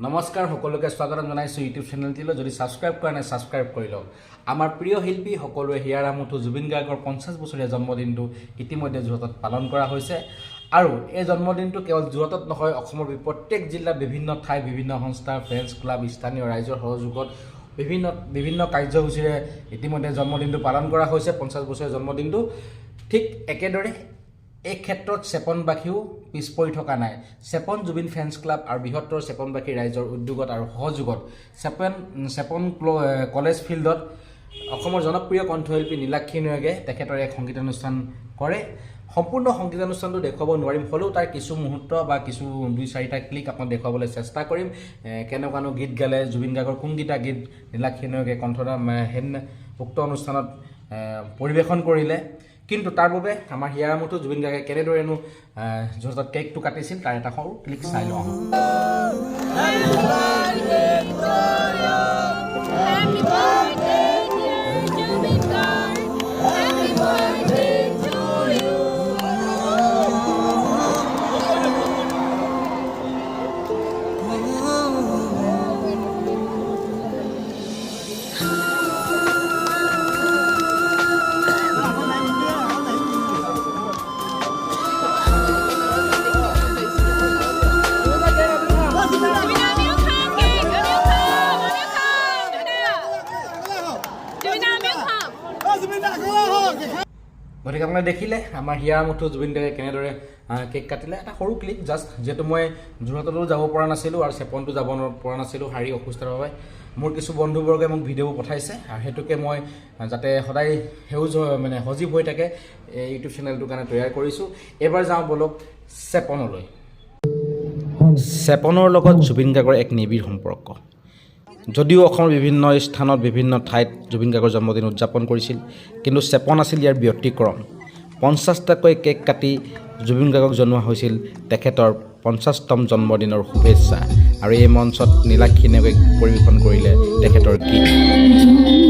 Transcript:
নমস্কাৰ সকলোকে স্বাগতম জনাইছো ইউটিউব চেনেলটিলৈ যদি সাবস্ক্ৰাইব কৰা নাই সাবস্ক্ৰাইব কৰি লওক আমাৰ প্ৰিয় শিল্পী সকলোৱে হিয়াৰ আমঠু জুবিন গাৰ্গৰ 50 বছৰীয়া জন্মদিনটো ইতিমধ্যে যোৰহাটত পালন কৰা হৈছে আৰু এই জন্মদিনটো কেৱল যোৰহাটত নহয় অসমৰ প্ৰত্যেক জিলাত বিভিন্ন ঠাই বিভিন্ন সংস্থা ফ্ৰেন্ডছ ক্লাব স্থানীয় ৰাইজৰ সহযোগত বিভিন্ন কাৰ্যসূচীৰে ইতিমধ্যে জন্মদিনটো পালন কৰা হৈছে 50 বছৰীয়া জন্মদিনটো ঠিক একেদৰে এই ক্ষেত্ৰত চেপনবাসীও পিছ পৰি থকা নাই চেপন জুবিন ফ্ৰেন্ডছ ক্লাব আৰু বৃহত্তৰ চেপনবাসী ৰাইজৰ উদ্যোগত আৰু সহযোগত চেপন কলেজ ফিল্ডত অসমৰ জনপ্ৰিয় কণ্ঠশিল্পী নীলাক্ষী নেওগে তেখেতৰ এক সংগীতানুষ্ঠান কৰে সম্পূৰ্ণ সংগীতানুষ্ঠানটো দেখুৱাব নোৱাৰিম হলেও তাৰ কিছু মুহূৰ্ত বা কিছু 2-4টা ক্লিক আপোনাক দেখুৱাবলৈ চেষ্টা কৰিম কেনেকুৱানো গীত গালে জুবিন গাৰ্গৰ কোনকেইটা গীত নীলাক্ষী নেওগে কণ্ঠদান উক্ত অনুষ্ঠানত পৰিৱেশন কৰিলে কিন্তু তাৰ বাবে আমাৰ হিয়াৰ আমঠু জুবিন গাৰ্গে কেনেদৰেনো যোৰহাটত কেকটো কাটিছিল তাৰ এটা সৰু ক্লিক চাই লওঁ গতিকে আপোনালোকে দেখিলে আমাৰ হিয়াৰ আমঠু জুবিন গাৰ্গে কেনেদৰে কেক কাটিলে এটা সৰু ক্লিক জাষ্ট যেহেতু মই যোৰহাটতো যাব পৰা নাছিলোঁ আৰু চেপনটো যাব পৰা নাছিলোঁ শাৰীৰিক অসুস্থতাৰ বাবে মোৰ কিছু বন্ধুবৰ্গে মোক ভিডিঅ' পঠাইছে আৰু সেইটোকে মই যাতে সদায় সেউজ মানে সজীৱ হৈ থাকে এই ইউটিউব চেনেলটোৰ কাৰণে তৈয়াৰ কৰিছোঁ এবাৰ যাওঁ বলক চেপনলৈ চেপনৰ লগত জুবিন গাৰ্গৰ এক নিবিড় সম্পৰ্ক যদিও অসমৰ বিভিন্ন স্থানত বিভিন্ন ঠাইত জুবিন গাৰ্গৰ জন্মদিন উদযাপন কৰিছিল কিন্তু চেপন আছিল ইয়াৰ ব্যতিক্ৰম 50টাকৈ কেক কাটি জুবিন গাৰ্গক জনোৱা হৈছিল তেখেতৰ 50তম জন্মদিনৰ শুভেচ্ছা আৰু এই মঞ্চত নীলাক্ষী নেওগে পৰিৱেশন কৰিলে তেখেতৰ গীত